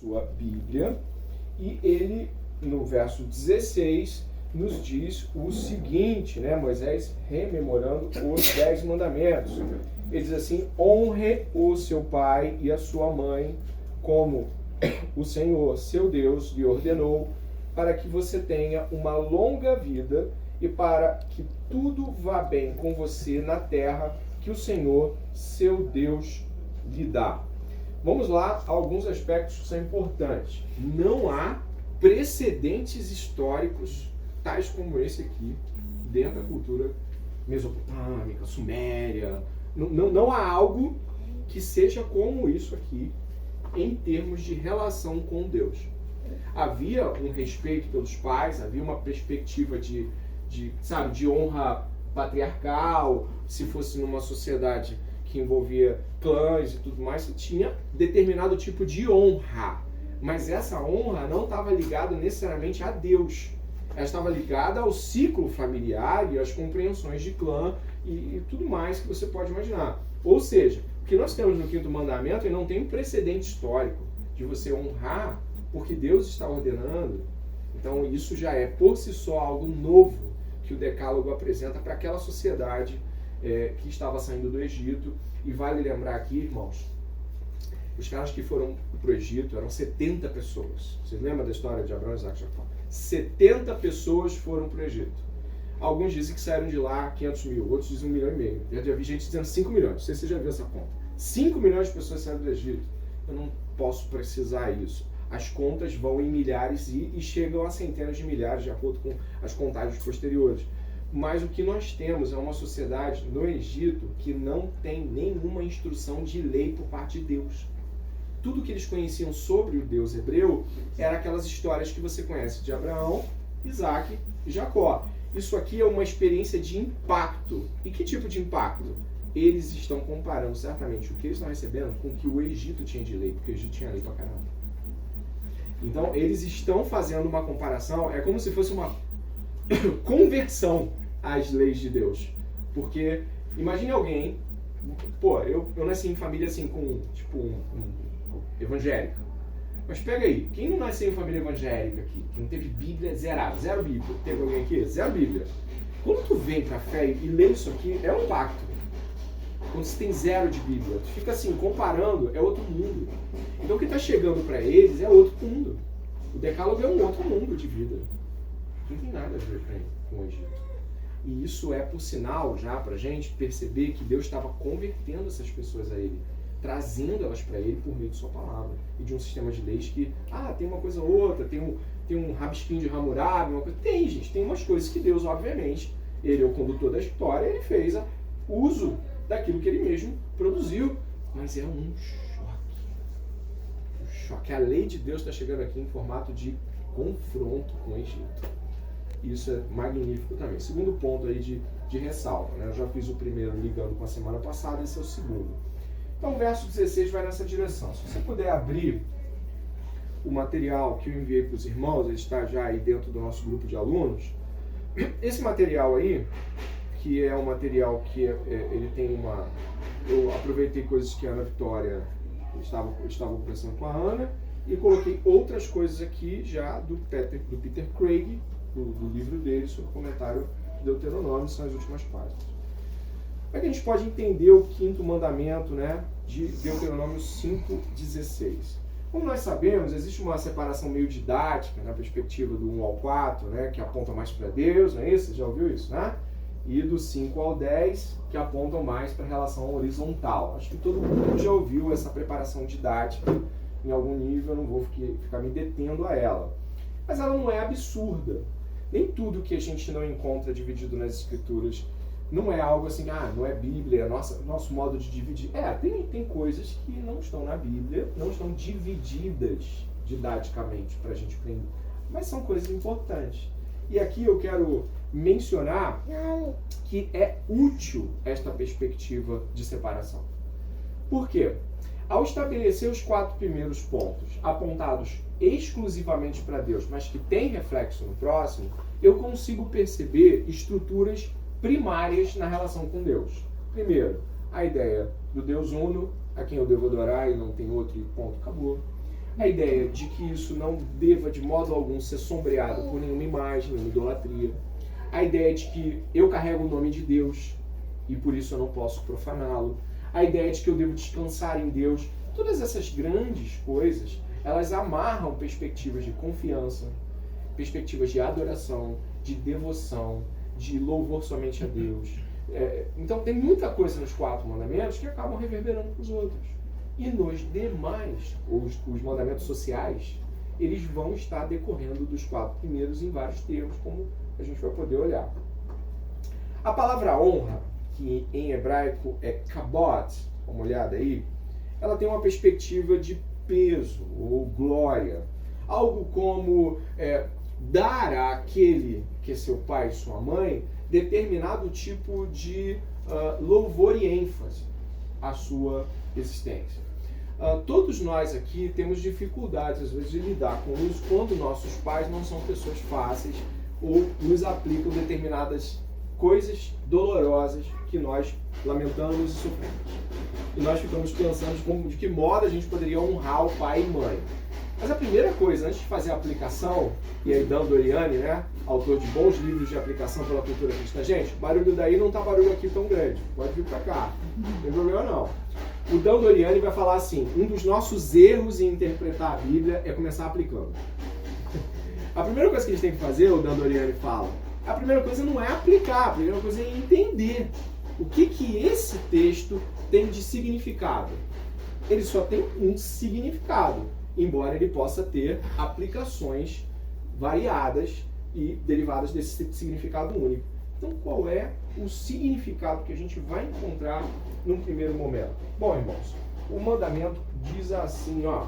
sua Bíblia, e ele, no verso 16, nos diz o seguinte, né? Moisés rememorando os 10 mandamentos. Ele diz assim: honre o seu pai e a sua mãe, como o Senhor, seu Deus, lhe ordenou, para que você tenha uma longa vida e para que tudo vá bem com você na terra que o Senhor, seu Deus, lhe dá. Vamos lá, alguns aspectos que são importantes. Não há precedentes históricos tais como esse aqui dentro da cultura mesopotâmica, suméria. Não há algo que seja como isso aqui em termos de relação com Deus. Havia um respeito pelos pais, havia uma perspectiva de honra patriarcal. Se fosse numa sociedade que envolvia clãs e tudo mais, você tinha determinado tipo de honra. Mas essa honra não estava ligada necessariamente a Deus. Ela estava ligada ao ciclo familiar e às compreensões de clã e tudo mais que você pode imaginar. Ou seja, o que nós temos no 5º mandamento, ele não tem um precedente histórico de você honrar porque Deus está ordenando. Então isso já é por si só algo novo que o Decálogo apresenta para aquela sociedade que estava saindo do Egito. E vale lembrar aqui, irmãos, os caras que foram para o Egito eram 70 pessoas. Vocês lembram da história de Abraão, Isaac e Jacó? 70 pessoas foram para o Egito. Alguns dizem que saíram de lá 500 mil, outros dizem 1,5 milhão. Eu já vi gente dizendo 5 milhões. Não sei se você já viu essa conta. 5 milhões de pessoas saíram do Egito. Eu não posso precisar isso. As contas vão em milhares e chegam a centenas de milhares, de acordo com as contagens posteriores. Mas o que nós temos é uma sociedade no Egito que não tem nenhuma instrução de lei por parte de Deus. Tudo que eles conheciam sobre o Deus hebreu eram aquelas histórias que você conhece de Abraão, Isaac e Jacó. Isso aqui é uma experiência de impacto. E que tipo de impacto? Eles estão comparando certamente o que eles estão recebendo com o que o Egito tinha de lei, porque o Egito tinha lei pra caramba. Então, eles estão fazendo uma comparação, é como se fosse uma conversão às leis de Deus. Porque, imagine alguém, eu nasci em família assim, com, evangélica. Mas pega aí, quem não nasceu em família evangélica aqui, que não teve Bíblia, zero Bíblia? Teve alguém aqui? Zero Bíblia. Quando tu vem pra fé e lê isso aqui, é um pacto. Quando você tem 0 de Bíblia, tu fica assim, comparando, é outro mundo. Então o que está chegando para eles é outro mundo. O Decálogo é um outro mundo de vida. Não tem nada a ver com o Egito. E isso é por sinal já para a gente perceber que Deus estava convertendo essas pessoas a Ele, trazendo elas para Ele por meio de sua palavra. E de um sistema de leis que, tem uma coisa ou outra, tem um rabisquinho de Hammurabi, uma coisa. Tem, gente, tem umas coisas que Deus, obviamente, Ele é o condutor da história, Ele fez uso daquilo que Ele mesmo produziu. Mas é um choque. A lei de Deus está chegando aqui em formato de confronto com o Egito. Isso é magnífico também. Segundo ponto aí de ressalva, né? Eu já fiz o primeiro ligando com a semana passada, esse é o segundo. Então o verso 16 vai nessa direção. Se você puder abrir o material que eu enviei para os irmãos, ele está já aí dentro do nosso grupo de alunos. Esse material aí, que é um material que ele tem uma... Eu aproveitei coisas que a Ana Vitória estava conversando com a Ana e coloquei outras coisas aqui já do Peter Craig, do livro dele sobre o comentário de Deuteronômio, são as últimas páginas. Como é que a gente pode entender o 5º mandamento, né, de Deuteronômio 5,16? Como nós sabemos, existe uma separação meio didática na perspectiva do 1 ao 4, né, que aponta mais para Deus, não é isso? Você já ouviu isso, né? E do 5 ao 10, que apontam mais para a relação horizontal. Acho que todo mundo já ouviu essa preparação didática em algum nível, eu não vou ficar me detendo a ela. Mas ela não é absurda. Nem tudo que a gente não encontra dividido nas Escrituras não é algo assim, não é Bíblia, é nosso modo de dividir. Tem coisas que não estão na Bíblia, não estão divididas didaticamente para a gente aprender. Mas são coisas importantes. E aqui eu quero mencionar que é útil esta perspectiva de separação. Por quê? Ao estabelecer os 4 primeiros pontos apontados exclusivamente para Deus, mas que tem reflexo no próximo, eu consigo perceber estruturas primárias na relação com Deus. Primeiro, a ideia do Deus uno, a quem eu devo adorar e não tem outro e ponto, acabou. A ideia de que isso não deva de modo algum ser sombreado por nenhuma imagem, nenhuma idolatria. A ideia de que eu carrego o nome de Deus e por isso eu não posso profaná-lo. A ideia de que eu devo descansar em Deus. Todas essas grandes coisas, elas amarram perspectivas de confiança, perspectivas de adoração, de devoção, de louvor somente a Deus. Então tem muita coisa nos 4 mandamentos que acabam reverberando para os outros. E nos demais, os mandamentos sociais, eles vão estar decorrendo dos 4 primeiros em vários termos, como a gente vai poder olhar. A palavra honra, que em hebraico é kabod, dá uma olhada aí, ela tem uma perspectiva de peso ou glória. Algo como dar àquele que é seu pai e sua mãe determinado tipo de louvor e ênfase à sua existência. Todos nós aqui temos dificuldades, às vezes, de lidar com isso quando nossos pais não são pessoas fáceis ou nos aplicam determinadas coisas dolorosas que nós lamentamos e sofremos. E nós ficamos pensando de que modo a gente poderia honrar o pai e mãe. Mas a primeira coisa, antes de fazer a aplicação, e aí Dan Doriani, né, autor de bons livros de aplicação pela cultura cristã, gente, barulho daí não tá barulho aqui tão grande, pode vir pra cá, não tem problema não. O Dan Doriani vai falar assim, um dos nossos erros em interpretar a Bíblia é começar aplicando. A primeira coisa que a gente tem que fazer, o Dan Doriani fala, a primeira coisa não é aplicar, a primeira coisa é entender o que esse texto tem de significado. Ele só tem um significado, embora ele possa ter aplicações variadas e derivadas desse significado único. Então, qual é o significado que a gente vai encontrar num primeiro momento? Bom, irmãos, o mandamento diz assim, ó,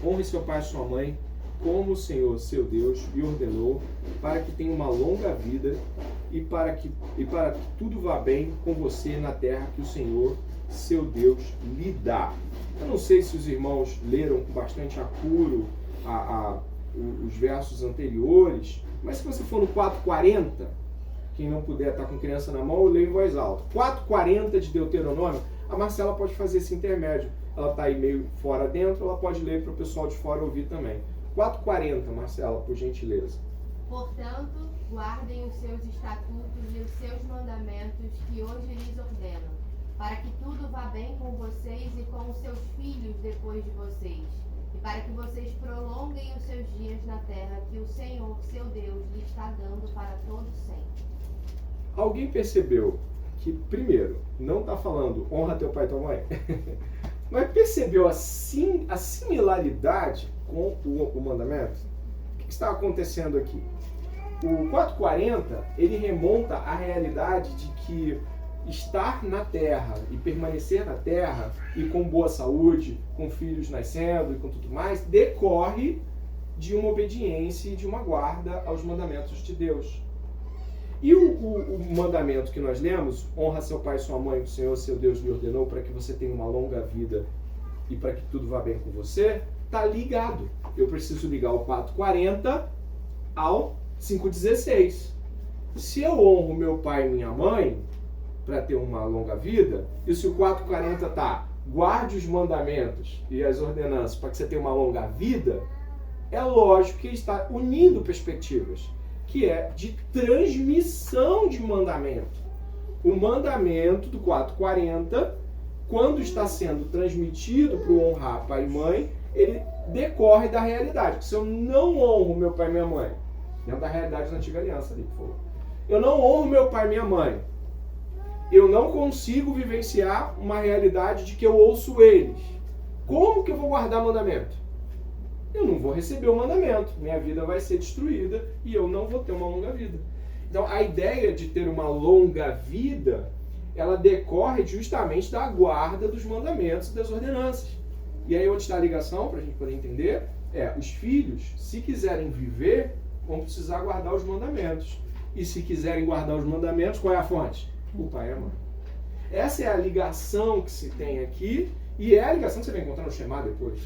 honre seu pai e sua mãe, como o Senhor, seu Deus, lhe ordenou, para que tenha uma longa vida e para que tudo vá bem com você na terra que o Senhor, seu Deus, lhe dá. Eu não sei se os irmãos leram com bastante apuro os versos anteriores, mas se você for no 4:40, quem não puder estar com criança na mão, eu leio em voz alta. 4:40 de Deuteronômio, a Marcela pode fazer esse intermédio. Ela está aí meio fora dentro, ela pode ler para o pessoal de fora ouvir também. 4:40, Marcela, por gentileza. Portanto, guardem os seus estatutos e os seus mandamentos que hoje lhes ordeno, para que tudo vá bem com vocês e com os seus filhos depois de vocês, e para que vocês prolonguem os seus dias na terra que o Senhor, seu Deus, lhe está dando para todo sempre. Alguém percebeu que, primeiro, não está falando honra teu pai e tua mãe, mas percebeu a similaridade com o mandamento? O que está acontecendo aqui? O 4:40, ele remonta à realidade de que estar na terra e permanecer na terra e com boa saúde, com filhos nascendo e com tudo mais, decorre de uma obediência e de uma guarda aos mandamentos de Deus. E o mandamento que nós lemos, honra seu pai e sua mãe, que o Senhor, seu Deus, lhe ordenou para que você tenha uma longa vida e para que tudo vá bem com você, está ligado. Eu preciso ligar o 4:40 ao 5:16. Se eu honro meu pai e minha mãe para ter uma longa vida, e se o 4:40 está guarde os mandamentos e as ordenanças para que você tenha uma longa vida, é lógico que ele está unindo perspectivas, que é de transmissão de mandamento. O mandamento do 4:40, quando está sendo transmitido para o honrar pai e mãe, ele decorre da realidade. Se eu não honro meu pai e minha mãe, dentro da realidade da antiga aliança ali, por favor. Eu não honro meu pai e minha mãe, eu não consigo vivenciar uma realidade de que eu ouço eles. Como que eu vou guardar mandamento? Eu não vou receber o mandamento, minha vida vai ser destruída e eu não vou ter uma longa vida. Então a ideia de ter uma longa vida, ela decorre justamente da guarda dos mandamentos e das ordenanças. E aí onde está a ligação, para a gente poder entender, os filhos, se quiserem viver, vão precisar guardar os mandamentos. E se quiserem guardar os mandamentos, qual é a fonte? O pai e a mãe. Essa é a ligação que se tem aqui e é a ligação que você vai encontrar no Shema depois.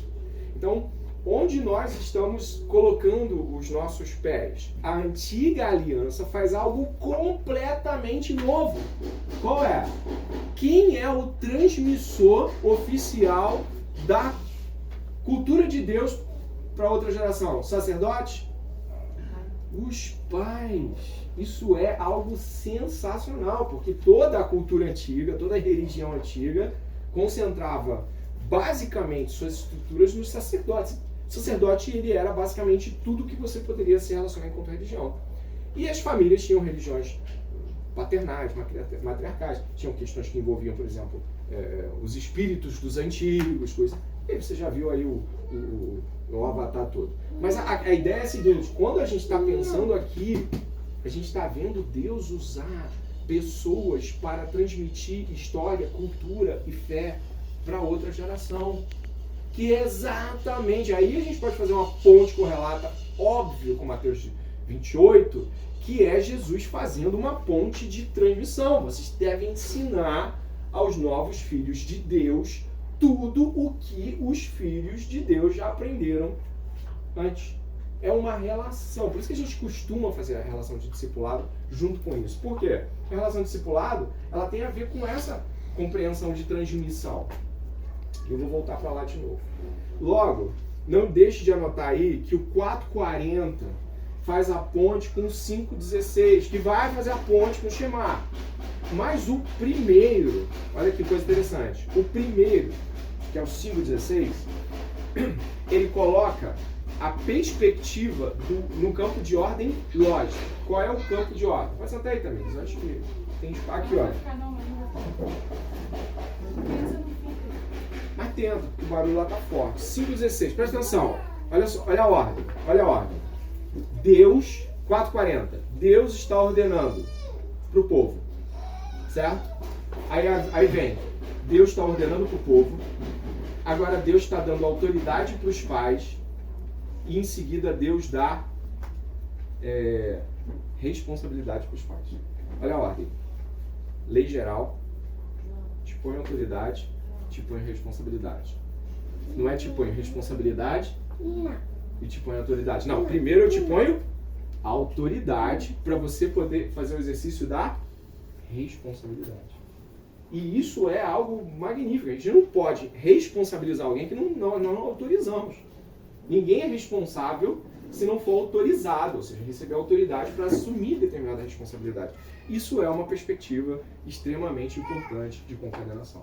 Então, onde nós estamos colocando os nossos pés? A antiga aliança faz algo completamente novo. Qual é? Quem é o transmissor oficial da Cultura de Deus para outra geração. Sacerdotes? Os pais. Isso é algo sensacional, porque toda a cultura antiga, toda a religião antiga concentrava basicamente suas estruturas nos sacerdotes. O sacerdote, ele era basicamente tudo que você poderia se relacionar enquanto religião. E as famílias tinham religiões paternais, matriarcais, tinham questões que envolviam, por exemplo, os espíritos dos antigos, coisas. E aí você já viu aí o avatar todo. Mas a ideia é a seguinte: quando a gente está pensando aqui, a gente está vendo Deus usar pessoas para transmitir história, cultura e fé para outra geração. Que é exatamente, aí a gente pode fazer uma ponte correlata, óbvio, com Mateus 28, que é Jesus fazendo uma ponte de transmissão. Vocês devem ensinar aos novos filhos de Deus tudo o que os filhos de Deus já aprenderam antes. É uma relação. Por isso que a gente costuma fazer a relação de discipulado junto com isso. Por quê? A relação de discipulado, ela tem a ver com essa compreensão de transmissão. Eu vou voltar para lá de novo. Logo, não deixe de anotar aí que o 4:40 faz a ponte com o 5:16, que vai fazer a ponte com o Shema. Mas o primeiro, olha que coisa interessante, o primeiro, que é o 5:16, ele coloca a perspectiva no campo de ordem lógica. Qual é o campo de ordem? Pode sentar aí também, eu acho que tem espaço. Aqui, olha. Mas tenta, porque o barulho lá tá forte. 5:16, presta atenção. Olha a ordem. Deus, 4:40, Deus está ordenando para o povo. Certo? Aí vem, Deus está ordenando para o povo. Agora Deus está dando autoridade para os pais. E em seguida Deus dá responsabilidade para os pais. Olha a ordem. Lei geral, te põe autoridade, te põe responsabilidade. Não é te ponho responsabilidade e te ponho autoridade. Não, primeiro eu te ponho autoridade para você poder fazer o exercício da responsabilidade. E isso é algo magnífico. A gente não pode responsabilizar alguém que não autorizamos. Ninguém é responsável se não for autorizado, ou seja, receber autoridade para assumir determinada responsabilidade. Isso é uma perspectiva extremamente importante de concatenação.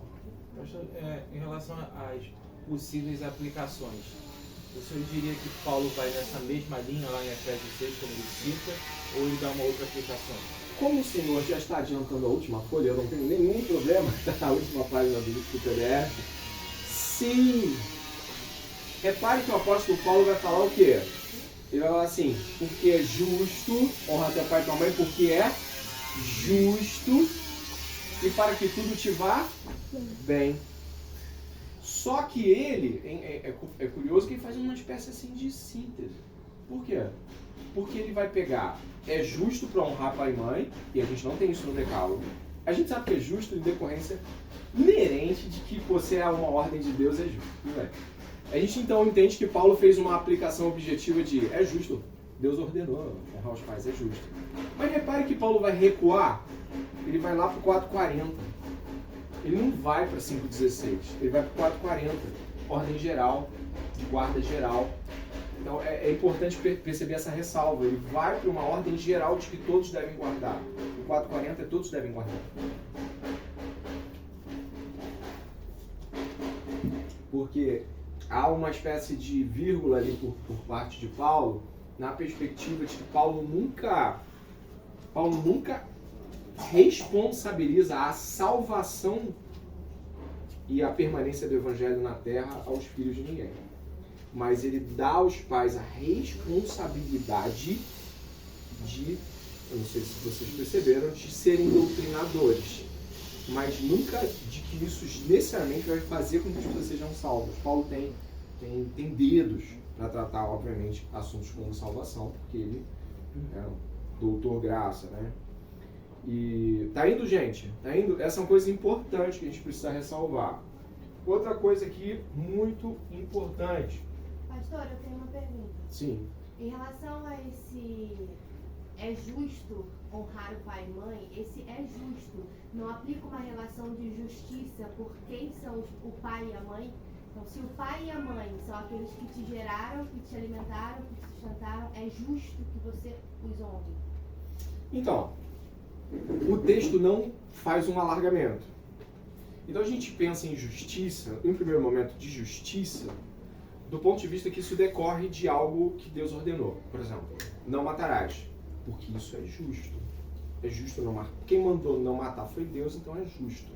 Em relação às possíveis aplicações, o senhor diria que Paulo vai nessa mesma linha lá em Efésios 6, como ele cita, ou ele dá uma outra aplicação? Como o senhor já está adiantando a última folha, eu não tenho nenhum problema na última página do PDF. Sim! Repare que o apóstolo Paulo vai falar o quê? Ele vai falar assim, porque é justo, honra teu pai e tua mãe, porque é justo, e para que tudo te vá bem. Só que ele, é curioso que ele faz uma espécie assim de síntese. Por quê? Porque ele vai pegar, é justo para honrar pai e mãe, e a gente não tem isso no decálogo. A gente sabe que é justo em decorrência inerente de que você é uma ordem de Deus, é justo. Não é? A gente então entende que Paulo fez uma aplicação objetiva de é justo, Deus ordenou honrar os pais, é justo. Mas repare que Paulo vai recuar, ele vai lá para o 4:40. Ele não vai para 5:16, ele vai para o 4:40, ordem geral, guarda geral. Então é importante perceber essa ressalva, ele vai para uma ordem geral de que todos devem guardar. O 4:40 é todos devem guardar. Porque há uma espécie de vírgula ali por parte de Paulo, na perspectiva de que Paulo nunca responsabiliza a salvação e a permanência do evangelho na terra aos filhos de ninguém. Mas ele dá aos pais a responsabilidade de, eu não sei se vocês perceberam, de serem doutrinadores. Mas nunca de que isso necessariamente vai fazer com que as pessoas sejam salvas. Paulo tem dedos para tratar, obviamente, assuntos como salvação, porque ele é um doutor graça, né? E tá indo, gente? Tá indo? Essa é uma coisa importante que a gente precisa ressalvar. Outra coisa aqui muito importante. Pastor, eu tenho uma pergunta. Sim. Em relação a esse é justo honrar o pai e mãe, esse é justo não aplica uma relação de justiça por quem são o pai e a mãe? Então, se o pai e a mãe são aqueles que te geraram, que te alimentaram, que te sustentaram, é justo que você os honre. Então, o texto não faz um alargamento. Então a gente pensa em justiça, em primeiro momento de justiça, do ponto de vista que isso decorre de algo que Deus ordenou. Por exemplo, não matarás, porque isso é justo. É justo não matar. Quem mandou não matar foi Deus, então é justo.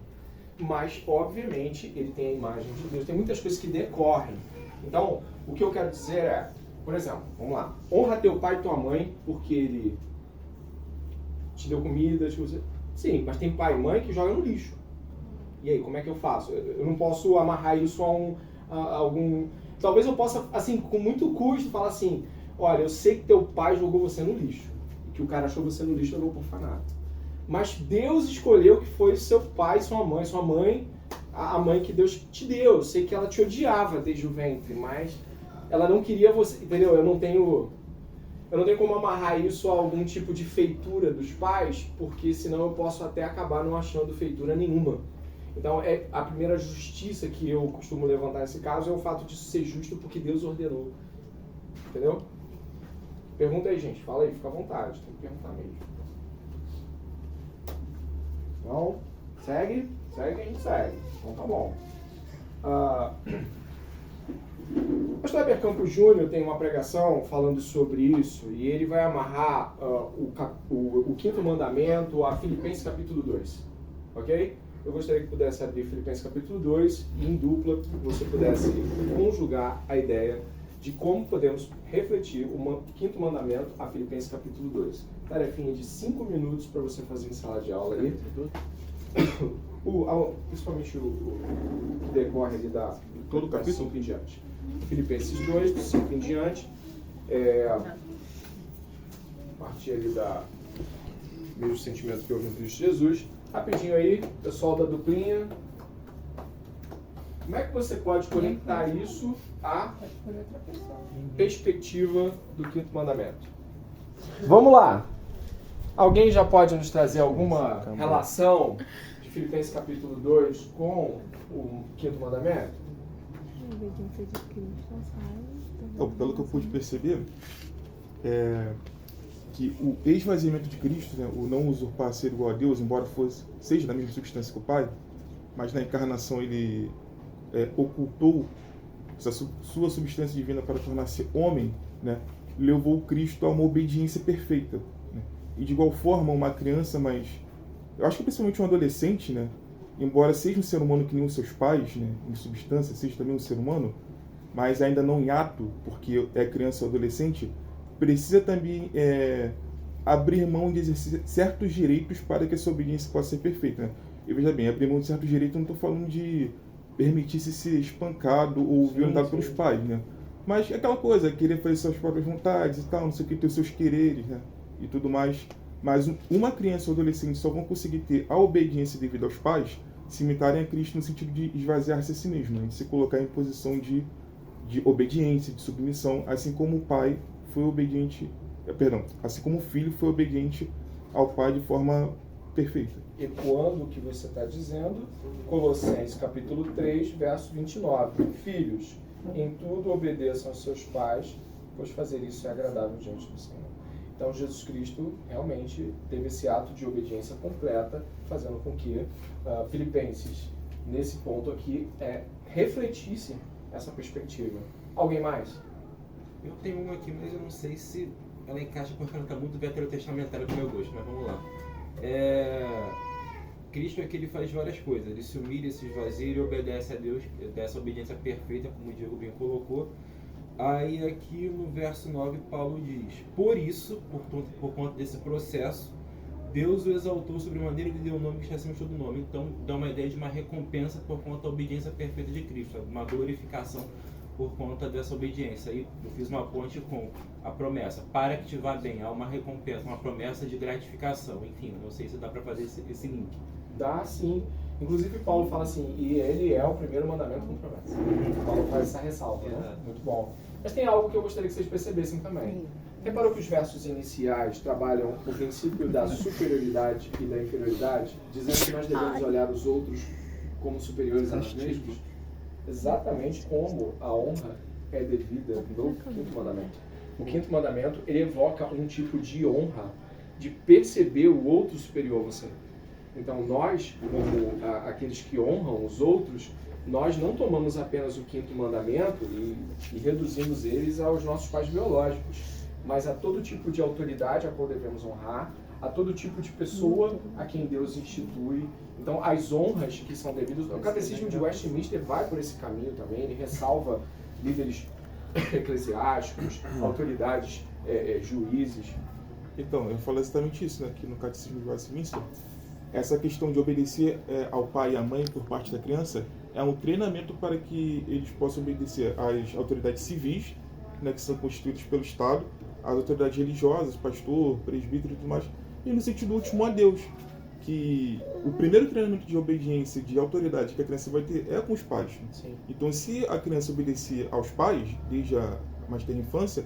Mas, obviamente, ele tem a imagem de Deus. Tem muitas coisas que decorrem. Então, o que eu quero dizer é, por exemplo, vamos lá. Honra teu pai e tua mãe, porque ele te deu comida. Sim, mas tem pai e mãe que jogam no lixo. E aí, como é que eu faço? Eu não posso amarrar isso a algum... Talvez eu possa, assim, com muito custo, falar assim, olha, eu sei que teu pai jogou você no lixo. E que o cara achou você no lixo e levou por orfanato. Mas Deus escolheu que foi seu pai e sua mãe, a mãe que Deus te deu. Eu sei que ela te odiava desde o ventre, mas ela não queria você, entendeu? Eu não tenho como amarrar isso a algum tipo de feitura dos pais, porque senão eu posso até acabar não achando feitura nenhuma. Então, a primeira justiça que eu costumo levantar nesse caso é o fato de ser justo porque Deus ordenou. Entendeu? Pergunta aí, gente. Fala aí, fica à vontade. Tem que perguntar mesmo. Então, segue, a gente segue. Então tá bom. O pastor Heber Campos Júnior tem uma pregação falando sobre isso e ele vai amarrar o quinto mandamento a Filipenses capítulo 2. Ok? Eu gostaria que pudesse abrir Filipenses capítulo 2 e em dupla você pudesse conjugar a ideia de como podemos refletir o quinto mandamento a Filipenses capítulo 2. Tarefinha de 5 minutos para você fazer em sala de aula aí. Principalmente o que decorre ali da todo o capítulo 5 em diante. Filipenses 2, do 5 em diante. A partir ali da mesmo sentimento que houve em Cristo Jesus. Rapidinho aí, pessoal da duplinha. Como é que você pode conectar isso à perspectiva do quinto mandamento? Vamos lá! Alguém já pode nos trazer alguma relação de Filipenses capítulo 2 com o quinto mandamento? Então, pelo que eu pude perceber, que o esvaziamento de Cristo, né, o não usurpar ser igual a Deus, embora seja da mesma substância que o Pai, mas na encarnação ele ocultou essa sua substância divina para tornar-se homem, né, levou Cristo a uma obediência perfeita. Né? E de igual forma, uma criança, mas eu acho que principalmente um adolescente, né, embora seja um ser humano que nem os seus pais, né, em substância, seja também um ser humano, mas ainda não em ato, porque é criança ou adolescente, precisa também abrir mão de exercer certos direitos para que essa obediência possa ser perfeita. Né? E veja bem, abrir mão de certos direitos, eu não estou falando de permitir-se ser espancado ou violentado pelos pais, né? Mas é aquela coisa, querer fazer suas próprias vontades e tal, não sei o que, ter os seus quereres, né? E tudo mais. Mas uma criança ou adolescente só vão conseguir ter a obediência devido aos pais se imitarem a Cristo no sentido de esvaziar-se a si mesmo, né? De se colocar em posição de obediência, de submissão, assim como o pai foi obediente, assim como o filho foi obediente ao pai de forma perfeita. Ecoando o que você está dizendo, Colossenses capítulo 3, verso 29. Filhos, em tudo obedeçam aos seus pais, pois fazer isso é agradável diante do Senhor. Então Jesus Cristo realmente teve esse ato de obediência completa, fazendo com que Filipenses, nesse ponto aqui, refletisse essa perspectiva. Alguém mais? Eu tenho uma aqui, mas eu não sei se ela encaixa porque ela está muito veterotestamentária do meu gosto, mas vamos lá. Cristo é que ele faz várias coisas, ele se humilha, se esvazia, ele obedece a Deus, dessa obediência perfeita, como o Diego bem colocou. Aí aqui no verso 9 Paulo diz: por isso, por conta desse processo, Deus o exaltou sobremaneira e lhe deu o nome que está acima de todo nome. Então dá uma ideia de uma recompensa por conta da obediência perfeita de Cristo, uma glorificação por conta dessa obediência. Aí eu fiz uma ponte com a promessa, para que te vá bem, há uma recompensa, uma promessa de gratificação. Enfim, não sei se dá para fazer esse link. Dá sim. Inclusive Paulo fala assim, e ele é o primeiro mandamento com promessa. Paulo faz essa ressalva, né? Muito bom. Mas tem algo que eu gostaria que vocês percebessem também. Reparou que os versos iniciais trabalham o princípio da superioridade e da inferioridade, dizendo que nós devemos olhar os outros como superiores a nós mesmos? exatamente como a honra é devida no quinto mandamento. O quinto mandamento, ele evoca um tipo de honra, de perceber o outro superior a você. Então nós, como aqueles que honram os outros, nós não tomamos apenas o quinto mandamento e reduzimos eles aos nossos pais biológicos, mas a todo tipo de autoridade a qual devemos honrar, a todo tipo de pessoa a quem Deus institui. Então, as honras que são devidas... O Catecismo de Westminster vai por esse caminho também, ele ressalva líderes eclesiásticos, autoridades, juízes. Então, eu falo exatamente isso, né, aqui no Catecismo de Westminster. Essa questão de obedecer ao pai e à mãe por parte da criança é um treinamento para que eles possam obedecer às autoridades civis, né, que são constituídas pelo Estado, às autoridades religiosas, pastor, presbítero e tudo mais, e no sentido último a Deus, que o primeiro treinamento de obediência, de autoridade que a criança vai ter é com os pais. Sim. Então, se a criança obedecer aos pais, desde a mais tenra infância,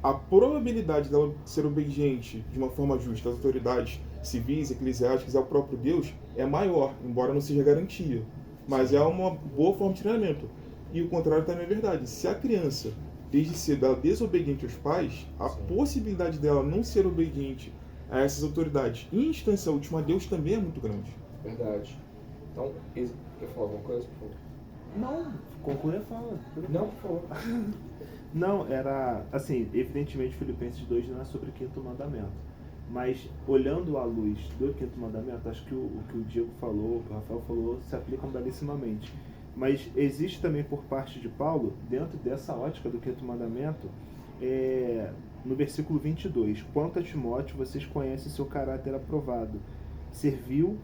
a probabilidade dela ser obediente de uma forma justa às autoridades civis, eclesiásticas, ao próprio Deus, é maior, embora não seja garantia. Mas é uma boa forma de treinamento. E o contrário também é verdade. Se a criança, desde cedo, ela é desobediente aos pais, a possibilidade dela não ser obediente a essas autoridades, em instância última a Deus, também é muito grande. Verdade. Então, quer falar alguma coisa, por favor? Não, conclui a fala. Não, por favor. Não, era assim, evidentemente Filipenses 2 não é sobre o quinto mandamento, mas olhando à luz do quinto mandamento, acho que o que o Diego falou, o que o Rafael falou, se aplicam belíssimamente. Mas existe também por parte de Paulo, dentro dessa ótica do quinto mandamento, no versículo 22, quanto a Timóteo, vocês conhecem seu caráter aprovado,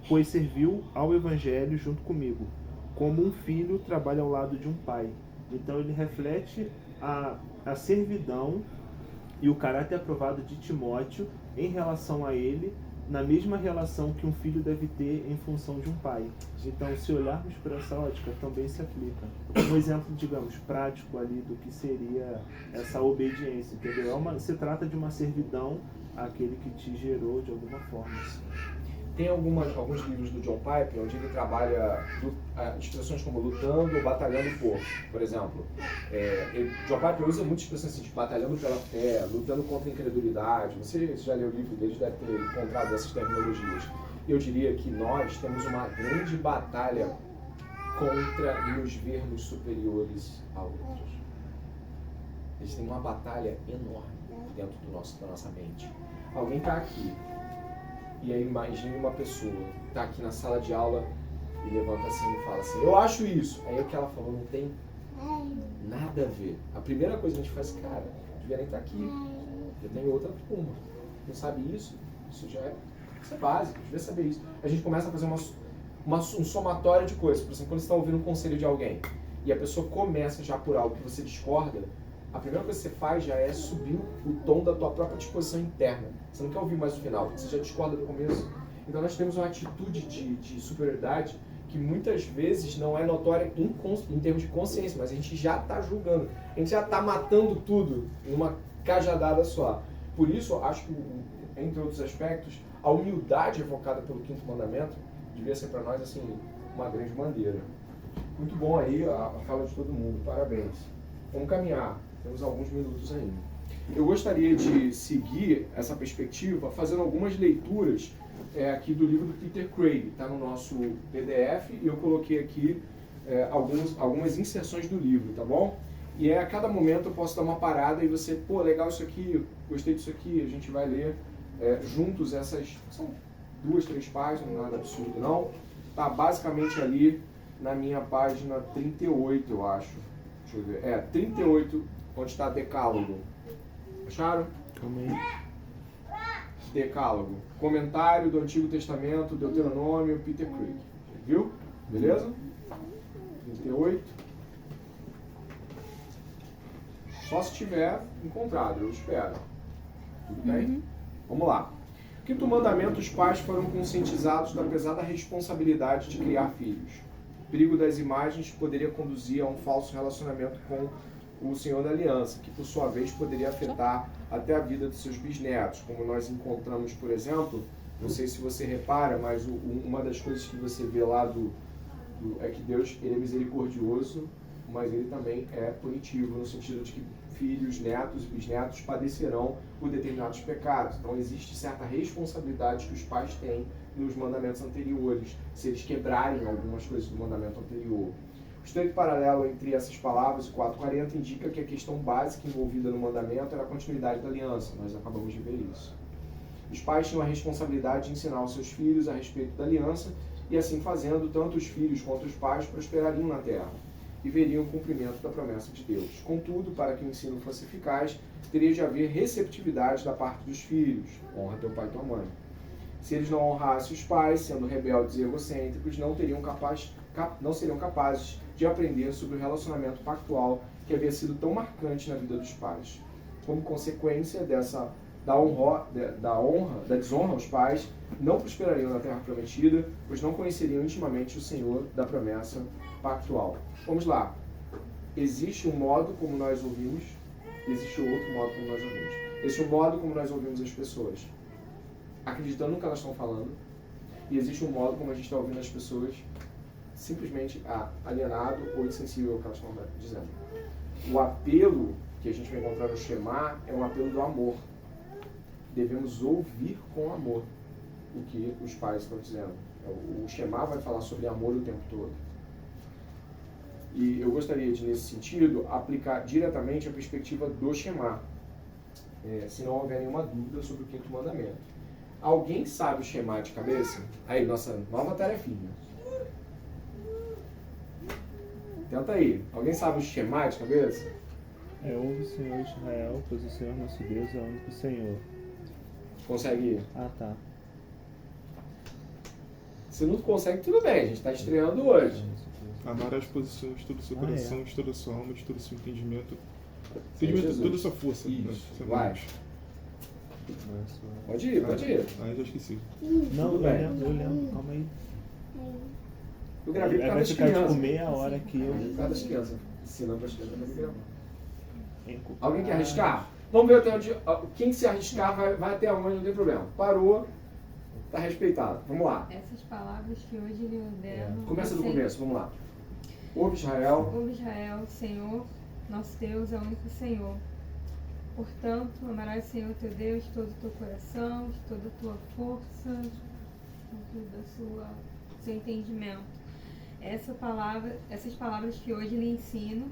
pois serviu ao Evangelho junto comigo, como um filho trabalha ao lado de um pai. Então ele reflete a servidão e o caráter aprovado de Timóteo em relação a ele, na mesma relação que um filho deve ter em função de um pai. Então, se olharmos por essa ótica, também se aplica. Um exemplo, digamos, prático ali do que seria essa obediência, entendeu? Se trata de uma servidão àquele que te gerou de alguma forma. Tem alguns livros do John Piper onde ele trabalha expressões como lutando ou batalhando por exemplo. John Piper usa muitas expressões assim, de batalhando pela fé, lutando contra a incredulidade. Você já leu o livro dele, deve ter encontrado essas terminologias. Eu diria que nós temos uma grande batalha contra nos vermos superiores a outros. Eles têm uma batalha enorme dentro da nossa mente. Alguém está aqui, e aí imagine uma pessoa está aqui na sala de aula e levanta assim e fala assim, eu acho isso. Aí o que ela falou não tem nada a ver. A primeira coisa que a gente faz, cara, devia nem estar aqui. Eu tenho outra turma. Não sabe isso? Isso já isso é básico, devia saber isso. A gente começa a fazer um somatório de coisas. Por exemplo, quando você está ouvindo um conselho de alguém e a pessoa começa já por algo que você discorda, a primeira coisa que você faz já é subir o tom da tua própria disposição interna. Você não quer ouvir mais o final, porque você já discorda do começo. Então nós temos uma atitude de superioridade que muitas vezes não é notória em termos de consciência, mas a gente já está julgando. A gente já está matando tudo em uma cajadada só. Por isso, eu acho que, entre outros aspectos, a humildade evocada pelo quinto mandamento devia ser para nós assim, uma grande bandeira. Muito bom aí a fala de todo mundo, parabéns. Vamos caminhar. Temos alguns minutos ainda. Eu gostaria de seguir essa perspectiva fazendo algumas leituras aqui do livro do Peter Craig. Está no nosso PDF e eu coloquei aqui algumas inserções do livro, tá bom? E a cada momento eu posso dar uma parada e você, pô, legal isso aqui, gostei disso aqui, a gente vai ler juntos essas, são 2, 3 páginas, nada absurdo não. Tá basicamente ali na minha página 38, eu acho. Deixa eu ver. 38, onde está Decálogo. Acharam? Calma aí. Decálogo. Comentário do Antigo Testamento, Deuteronômio, Peter Craig. Viu? Beleza? 38. Só se tiver encontrado, eu espero. Tudo bem? Vamos lá. Quinto mandamento, os pais foram conscientizados da pesada responsabilidade de criar filhos. O perigo das imagens poderia conduzir a um falso relacionamento com o Senhor da Aliança, que por sua vez poderia afetar até a vida dos seus bisnetos, como nós encontramos, por exemplo, não sei se você repara, mas uma das coisas que você vê lá é que Deus, ele é misericordioso mas ele também é punitivo, no sentido de que filhos, netos e bisnetos padecerão por determinados pecados. Então existe certa responsabilidade que os pais têm nos mandamentos anteriores, se eles quebrarem algumas coisas do mandamento anterior. O estreito paralelo entre essas palavras e 4:40 indica que a questão básica envolvida no mandamento era a continuidade da aliança. Nós acabamos de ver isso. Os pais tinham a responsabilidade de ensinar aos seus filhos a respeito da aliança, e assim fazendo, tanto os filhos quanto os pais prosperariam na terra e veriam o cumprimento da promessa de Deus. Contudo, para que o ensino fosse eficaz, teria de haver receptividade da parte dos filhos. Honra teu pai e tua mãe. Se eles não honrassem os pais, sendo rebeldes e egocêntricos, não seriam capazes de aprender sobre o relacionamento pactual que havia sido tão marcante na vida dos pais. Como consequência da desonra aos pais, não prosperariam na terra prometida, pois não conheceriam intimamente o Senhor da promessa pactual. Vamos lá. Existe um modo como nós ouvimos, existe outro modo como nós ouvimos. Existe um modo como nós ouvimos as pessoas, acreditando no que elas estão falando, e existe um modo como a gente está ouvindo as pessoas simplesmente alienado ou insensível ao que elas estão dizendo. O apelo que a gente vai encontrar no Shema é um apelo do amor. Devemos ouvir com amor o que os pais estão dizendo. O Shema vai falar sobre amor o tempo todo. E eu gostaria de, nesse sentido, aplicar diretamente a perspectiva do Shema, se não houver nenhuma dúvida sobre o 5º mandamento. Alguém sabe o Shema de cabeça? Aí, nossa nova tarefinha. Tenta aí. Alguém sabe o Shema de cabeça? Ouve, Senhor Israel, pois o Senhor nosso Deus é o único Senhor. Consegue ir? Ah, tá. Se não consegue, tudo bem. A gente está estreando hoje. Amar as posições de todo o seu coração, de toda a sua alma, de todo o seu entendimento. Sim, Entendimento de toda a sua força. Isso. Né? Vai. Pode ir. Ah, eu já esqueci. Não, Tudo eu bem. lembro, calma aí. Eu gravei por causa Vai das ficar tipo crianças. meia hora aqui. Por causa das crianças. Ensinando para as crianças para me gravar. Eu... Alguém quer arriscar? Vamos ver até onde. Quem se arriscar vai até onde, não tem problema. Parou, tá respeitado. Vamos lá. Essas palavras que hoje lhe ordeno. Começa do começo, vamos lá. Ouve Israel. Ouve Israel, Senhor, nosso Deus é o único Senhor. Portanto, amarás o Senhor teu Deus de todo o teu coração, de toda a tua força, de todo o seu entendimento. Essas palavras que hoje lhe ensino,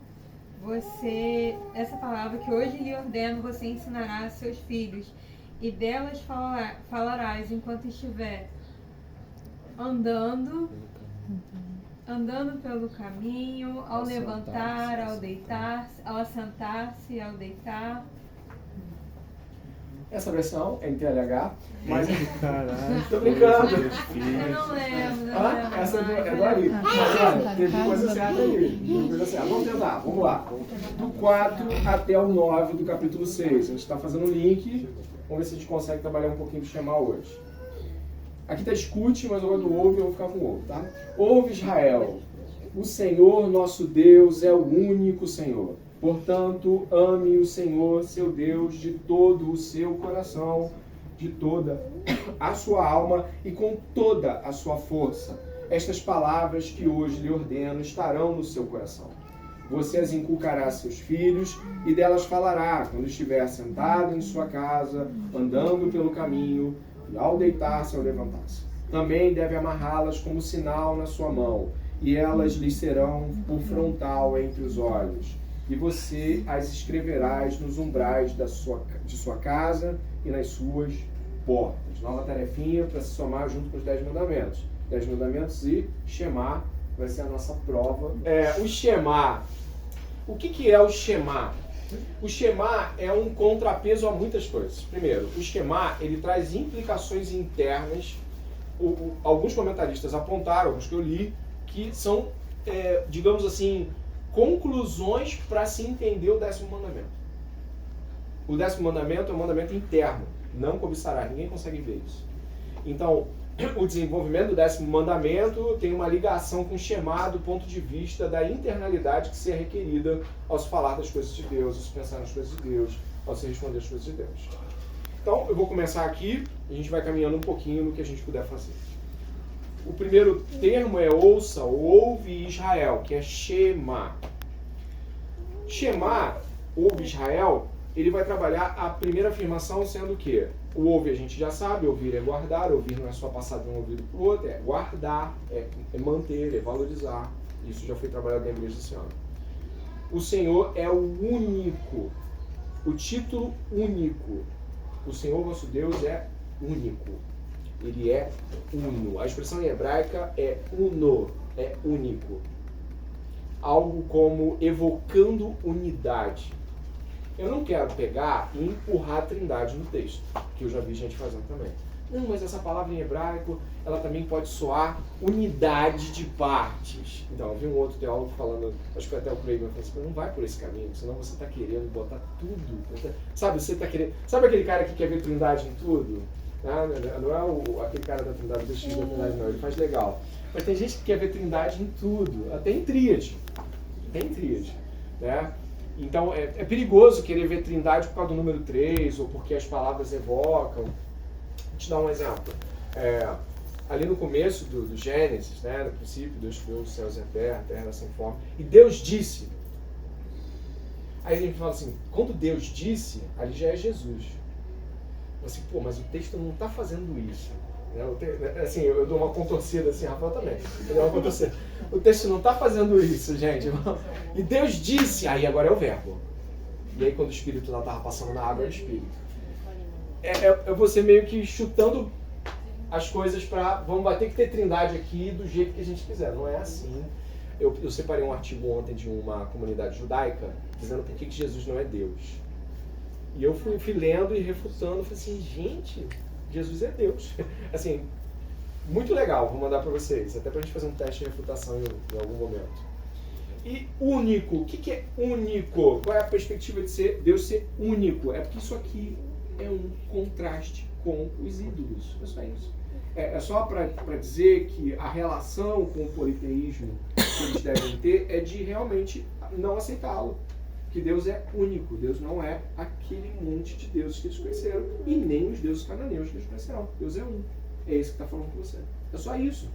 essa palavra que hoje lhe ordeno, você ensinará a seus filhos, e delas falarás enquanto estiver andando pelo caminho, ao levantar, ao deitar, ao assentar-se, ao deitar. Essa versão é em TLH, mas. Caralho. Tô brincando. Eu não lembro. Essa é do Ari. Mas olha, teve coisa certa aí. Teve coisa certa. Vamos tentar, vamos lá. Do 4 até o 9 do capítulo 6. A gente está fazendo o link. Vamos ver se a gente consegue trabalhar um pouquinho do Shema hoje. Aqui está escute, mas eu vou do ouve e eu vou ficar com o ouve, tá? Ouve Israel. O Senhor nosso Deus é o único Senhor. Portanto, ame o Senhor, seu Deus, de todo o seu coração, de toda a sua alma e com toda a sua força. Estas palavras que hoje lhe ordeno estarão no seu coração. Você as inculcará a seus filhos e delas falará quando estiver sentado em sua casa, andando pelo caminho, ao deitar-se, ao levantar-se. Também deve amarrá-las como sinal na sua mão, e elas lhe serão por frontal entre os olhos. E você as escreverás nos umbrais de sua casa e nas suas portas. Nova tarefinha para se somar junto com os 10 mandamentos. 10 mandamentos e Shema vai ser a nossa prova. O Shema. O que é o Shema? O Shema é um contrapeso a muitas coisas. Primeiro, o Shema ele traz implicações internas. Alguns comentaristas apontaram, alguns que eu li, que são, digamos assim, conclusões para se entender o 10º mandamento. O 10º mandamento é um mandamento interno. Não cobiçarás. Ninguém consegue ver isso. Então, o desenvolvimento do 10º mandamento tem uma ligação com o Shema do ponto de vista da internalidade que se é requerida ao se falar das coisas de Deus, ao se pensar nas coisas de Deus, ao se responder às coisas de Deus. Então, eu vou começar aqui e a gente vai caminhando um pouquinho no que a gente puder fazer. O primeiro termo é ouça, ou ouve Israel, que é Shema. Shema, ouve Israel, ele vai trabalhar a primeira afirmação sendo o quê? O ouve a gente já sabe, ouvir é guardar, ouvir não é só passar de um ouvido para o outro, é guardar, é manter, é valorizar. Isso já foi trabalhado na igreja esse ano. O Senhor é o único, o título único. O Senhor vosso Deus é único. Ele é uno. A expressão em hebraica é uno, é único. Algo como evocando unidade. Eu não quero pegar e empurrar a trindade no texto, que eu já vi gente fazendo também. Não, mas essa palavra em hebraico, ela também pode soar unidade de partes. Então, eu vi um outro teólogo falando, acho que até o Craig falou assim, não vai por esse caminho, senão você está querendo botar tudo. Sabe, você está querendo. Sabe aquele cara que quer ver trindade em tudo? Não é aquele cara da trindade, do X da trindade, não. Ele faz legal. Mas tem gente que quer ver trindade em tudo, até em tríade. Tem tríade, né? Então, é perigoso querer ver trindade por causa do número 3, ou porque as palavras evocam. Vou te dar um exemplo. Ali no começo do Gênesis, né, no princípio, Deus criou os céus e a terra sem forma. E Deus disse. Aí a gente fala assim, quando Deus disse, ali já é Jesus. Assim, pô, mas o texto não está fazendo isso. Assim, eu dou uma contorcida assim, Rafael também. Eu dou uma contorcida. O texto não está fazendo isso, gente. E Deus disse, aí agora é o verbo. E aí quando o Espírito lá estava passando na água, é o Espírito. É você meio que chutando as coisas para... vai ter que ter trindade aqui do jeito que a gente quiser. Não é assim. Eu separei um artigo ontem de uma comunidade judaica dizendo por que Jesus não é Deus. E eu fui lendo e refutando. Falei assim, gente... Jesus é Deus. Assim, muito legal, vou mandar para vocês, até para a gente fazer um teste de refutação em algum momento. E único, o que é único? Qual é a perspectiva de Deus ser único? É porque isso aqui é um contraste com os ídolos, é só isso. É só para dizer que a relação com o politeísmo que eles devem ter é de realmente não aceitá-lo. Que Deus é único, Deus não é aquele monte de deuses que eles conheceram e nem os deuses cananeus que eles conheceram. Deus é um. É esse que está falando com você. É só isso.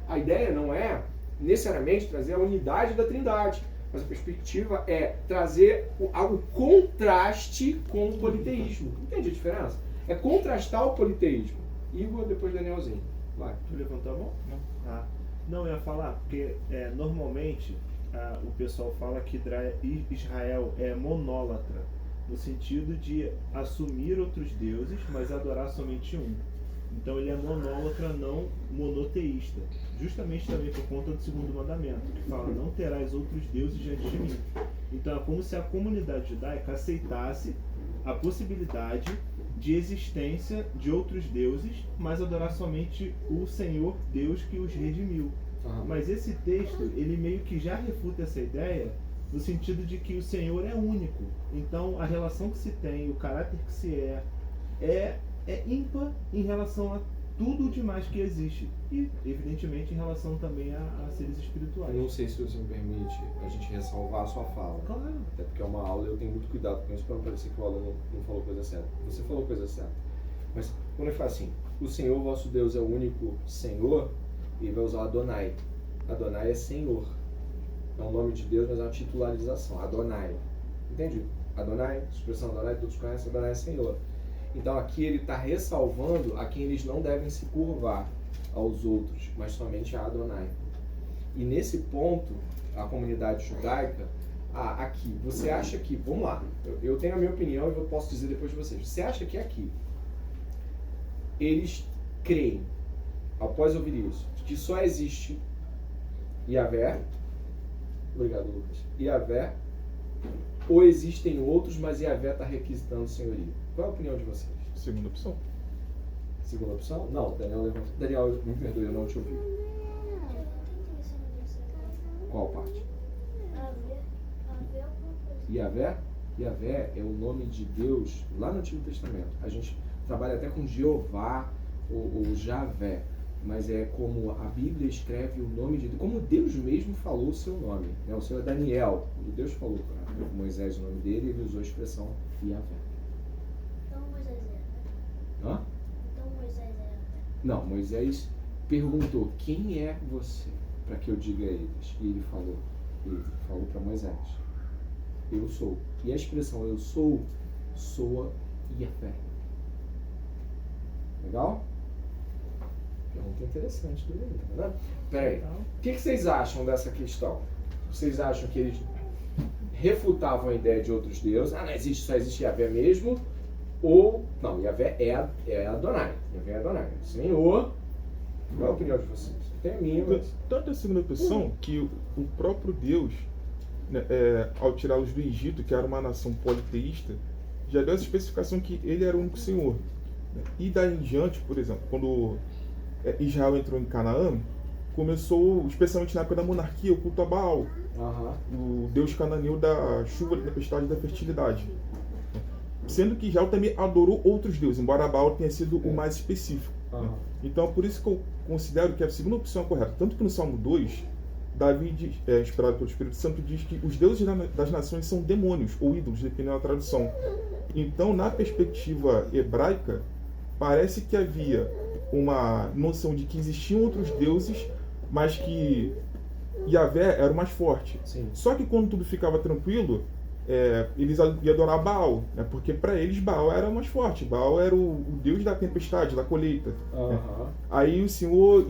A ideia não é necessariamente trazer a unidade da Trindade, mas a perspectiva é trazer o contraste com o politeísmo. Entende a diferença? É contrastar o politeísmo. Igor, depois Danielzinho. Vai. Tu levantou a mão? Não. Não, eu ia falar, porque normalmente... o pessoal fala que Israel é monólatra, no sentido de assumir outros deuses, mas adorar somente um. Então ele é monólatra, não monoteísta. Justamente também por conta do segundo mandamento, que fala, não terás outros deuses diante de mim. Então é como se a comunidade judaica aceitasse a possibilidade de existência de outros deuses, mas adorar somente o Senhor Deus que os redimiu. Mas esse texto, ele meio que já refuta essa ideia no sentido de que o Senhor é único. Então, a relação que se tem, o caráter que se é ímpar em relação a tudo demais que existe. E, evidentemente, em relação também a seres espirituais. Eu não sei se você me permite a gente ressalvar a sua fala. Claro. Até porque é uma aula e eu tenho muito cuidado com isso para não parecer que o aluno não falou coisa certa. Você falou coisa certa. Mas, quando ele fala assim, o Senhor, vosso Deus, é o único Senhor... Ele vai usar Adonai. Adonai é Senhor. É um nome de Deus, mas é uma titularização. Adonai. Entende? Adonai, expressão Adonai, todos conhecem, Adonai é Senhor. Então aqui ele está ressalvando a quem eles não devem se curvar aos outros, mas somente a Adonai. E nesse ponto, a comunidade judaica, aqui, você acha que, vamos lá, eu tenho a minha opinião e eu posso dizer depois de vocês. Você acha que aqui eles creem, após ouvir isso, que só existe Yahvé, obrigado Lucas, Yahvé, ou existem outros, mas Yahvé está requisitando senhoria? Qual é a opinião de vocês? Segunda opção. Segunda opção? Não, Daniel levantou. Daniel, me perdoe, eu não te ouvi. Qual parte? Yahvé? Yahvé é o nome de Deus lá no Antigo Testamento. A gente trabalha até com Jeová ou Javé. Mas é como a Bíblia escreve o nome de Deus, como Deus mesmo falou o seu nome. Né? O seu é Daniel. Quando Deus falou para Moisés o nome dele, ele usou a expressão Yahvé. Então Moisés é. Hã? Então Moisés é. Não, Moisés perguntou, quem é você? Para que eu diga a eles. E ele falou para Moisés. eu sou. E a expressão eu sou soa Yahvé. Legal? Pergunta interessante do Leandro, né? Peraí, o que vocês acham dessa questão? Vocês acham que eles refutavam a ideia de outros deuses? Não existe, só existe Yahvé mesmo? Ou, não, Yahvé é Adonai. Yahvé é Adonai. Senhor, qual é a opinião de vocês? Tem a minha, mas... Tanto a segunda opção que o próprio Deus, né, ao tirá-los do Egito, que era uma nação politeísta, já deu essa especificação que ele era o único Senhor. Né? E daí em diante, por exemplo, quando Israel entrou em Canaã, começou, especialmente na época da monarquia, o culto a Baal, o deus cananeu da chuva, da tempestade e da fertilidade. Sendo que Israel também adorou outros deuses, embora Baal tenha sido o mais específico. Né? Então, por isso que eu considero que a segunda opção é correta. Tanto que no Salmo 2, Davi, inspirado pelo Espírito Santo, diz que os deuses das nações são demônios, ou ídolos, dependendo da tradução. Então, na perspectiva hebraica, parece que havia uma noção de que existiam outros deuses, mas que Yahvé era o mais forte. Sim. Só que quando tudo ficava tranquilo, eles iam adorar Baal, né? Porque para eles Baal era o mais forte. Baal era o deus da tempestade, da colheita. Né? Aí o Senhor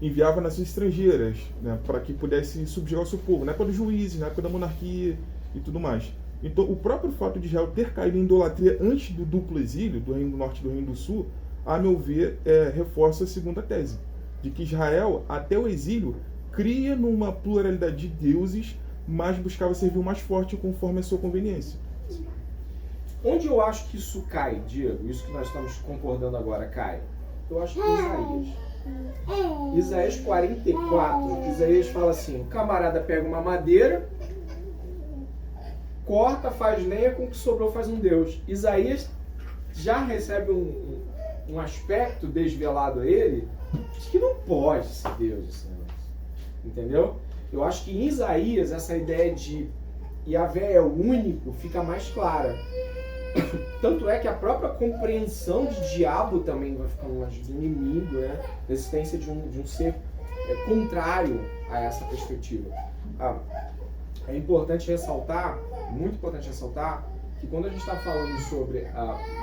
enviava nações estrangeiras, né? Para que pudesse subjugar o seu povo, na época dos juízes, na época da monarquia e tudo mais. Então, o próprio fato de Israel ter caído em idolatria antes do duplo exílio, do Reino do Norte e do Reino do Sul, a meu ver, reforça a segunda tese, de que Israel, até o exílio, cria numa pluralidade de deuses, mas buscava servir o mais forte conforme a sua conveniência. Onde eu acho que isso cai, Diego? Isso que nós estamos concordando agora cai? Eu acho que em Isaías. Isaías 44, Isaías fala assim, o camarada pega uma madeira, corta, faz lenha, com o que sobrou faz um Deus. Isaías já recebe um aspecto desvelado a ele, de que não pode ser Deus esse negócio. Entendeu? Eu acho que em Isaías essa ideia de Yahvé é o único fica mais clara. Tanto é que a própria compreensão de diabo também vai ficando mais do inimigo, né? Da existência de um ser contrário a essa perspectiva. É importante ressaltar, muito importante ressaltar, que quando a gente está falando sobre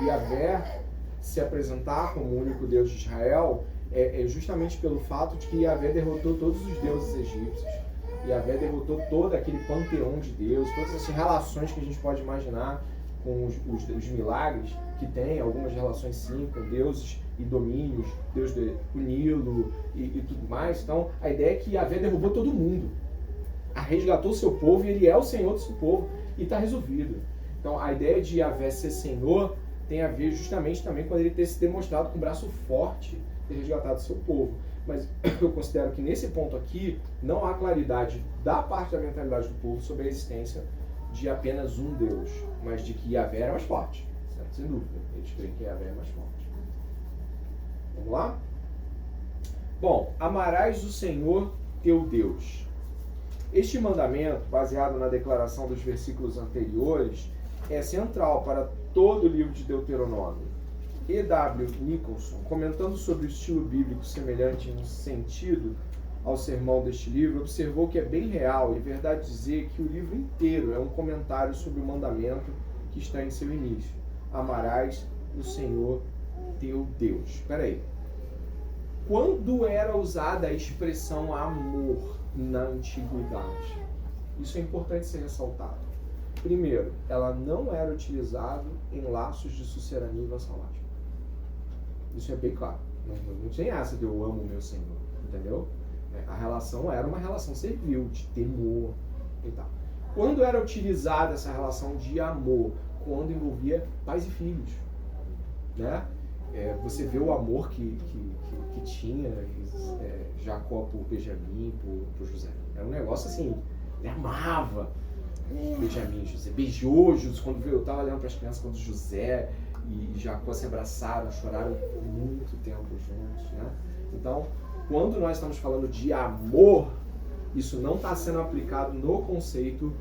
Yahvé se apresentar como o único Deus de Israel, é justamente pelo fato de que Yahvé derrotou todos os deuses egípcios. Yahvé derrotou todo aquele panteão de deuses, todas essas relações que a gente pode imaginar com os milagres que tem, algumas relações sim, com deuses e domínios, Deus do Nilo e tudo mais. Então, a ideia é que Yahvé derrubou todo mundo, resgatou o seu povo e ele é o Senhor do seu povo e está resolvido. Então, a ideia de Yahvé ser Senhor tem a ver justamente também com ele ter se demonstrado com um braço forte, ter resgatado o seu povo. Mas eu considero que nesse ponto aqui não há claridade da parte da mentalidade do povo sobre a existência de apenas um Deus, mas de que Yahvé era mais forte, certo? Sem dúvida. Eles creem que Yahvé é mais forte. Vamos lá? Bom, amarás o Senhor teu Deus. Este mandamento, baseado na declaração dos versículos anteriores, é central para todo o livro de Deuteronômio. E.W. Nicholson, comentando sobre o estilo bíblico semelhante em sentido ao sermão deste livro, observou que é bem real e verdade dizer que o livro inteiro é um comentário sobre o mandamento que está em seu início. Amarás o Senhor teu Deus. Espera aí. Quando era usada a expressão amor na antiguidade? Isso é importante ser ressaltado. Primeiro, ela não era utilizada em laços de sucerania e vassalagem. Isso é bem claro. Não tinha essa de eu amo o meu Senhor, entendeu? A relação era uma relação servil, de temor e tal. Quando era utilizada essa relação de amor? Quando envolvia pais e filhos, né? Você vê o amor que tinha Jacó por Benjamim, por José. Era um negócio assim, ele amava Benjamim e José. Beijou José, quando eu estava olhando para as crianças, quando José e Jacó se abraçaram, choraram muito tempo juntos, né? Então, quando nós estamos falando de amor, isso não está sendo aplicado no conceito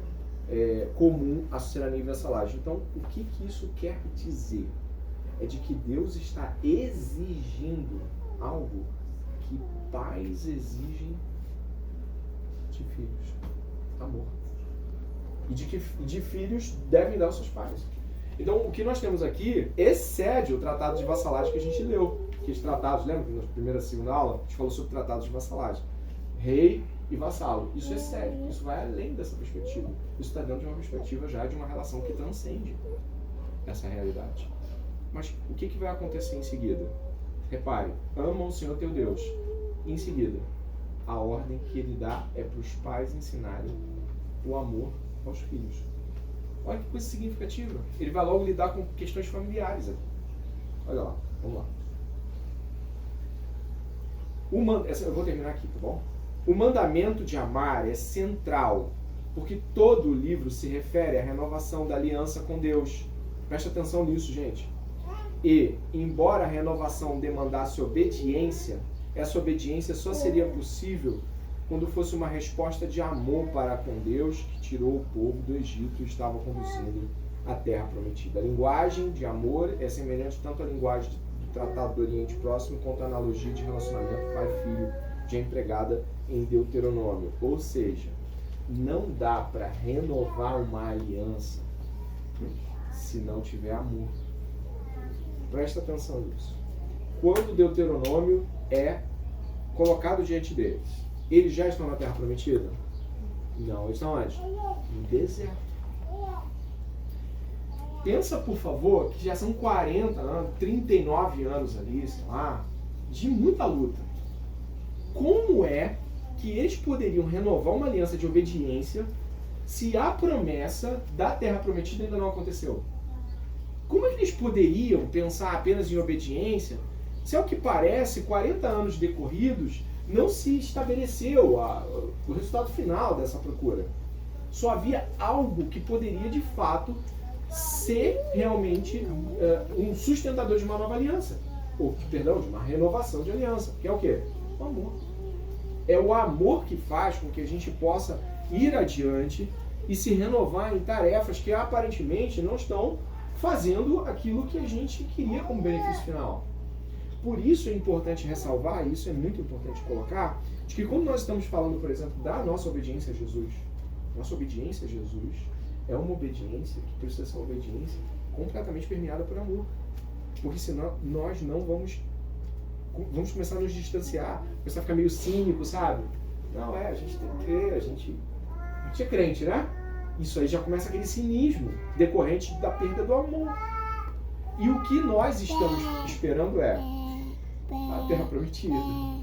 comum à sucerania e vassalagem. Então, o que isso quer dizer? É de que Deus está exigindo algo que pais exigem de filhos. Amor. E de filhos devem dar aos seus pais. Então, o que nós temos aqui excede o tratado de vassalagem que a gente leu. Aqueles tratados, lembra que na primeira e segunda aula a gente falou sobre tratados de vassalagem? Rei e vassalo. Isso excede, isso vai além dessa perspectiva. Isso está dentro de uma perspectiva já de uma relação que transcende essa realidade. Mas o que vai acontecer em seguida? Repare, ama o Senhor teu Deus. Em seguida, a ordem que ele dá é para os pais ensinarem o amor aos filhos. Olha que coisa significativa. Ele vai logo lidar com questões familiares aqui. Olha lá, vamos lá. Eu vou terminar aqui, tá bom? O mandamento de amar é central, porque todo o livro se refere à renovação da aliança com Deus. Presta atenção nisso, gente. E, embora a renovação demandasse obediência, essa obediência só seria possível quando fosse uma resposta de amor para com Deus, que tirou o povo do Egito e estava conduzindo à terra prometida. A linguagem de amor é semelhante tanto à linguagem do Tratado do Oriente Próximo quanto à analogia de relacionamento pai-filho já empregada em Deuteronômio. Ou seja, não dá para renovar uma aliança se não tiver amor. Presta atenção nisso. Quando o Deuteronômio é colocado diante deles, eles já estão na Terra Prometida? Não, eles estão onde? No deserto. Pensa, por favor, que já são 40 anos, 39 anos ali, sei lá, de muita luta. Como é que eles poderiam renovar uma aliança de obediência se a promessa da Terra Prometida ainda não aconteceu? Como é que eles poderiam pensar apenas em obediência se, ao que parece, 40 anos decorridos, não se estabeleceu o resultado final dessa procura? Só havia algo que poderia, de fato, ser realmente um sustentador de uma nova aliança. Ou, perdão, de uma renovação de aliança. Que é o quê? O amor. É o amor que faz com que a gente possa ir adiante e se renovar em tarefas que aparentemente não estão fazendo aquilo que a gente queria como benefício final. Por isso é importante ressalvar, e isso é muito importante colocar, de que quando nós estamos falando, por exemplo, da nossa obediência a Jesus, nossa obediência a Jesus é uma obediência que precisa ser uma obediência completamente permeada por amor. Porque senão nós não vamos começar a nos distanciar, começar a ficar meio cínico, sabe? Não, a gente tem que crer, a gente é crente, né? Isso aí já começa aquele cinismo decorrente da perda do amor. E o que nós estamos esperando é a Terra Prometida.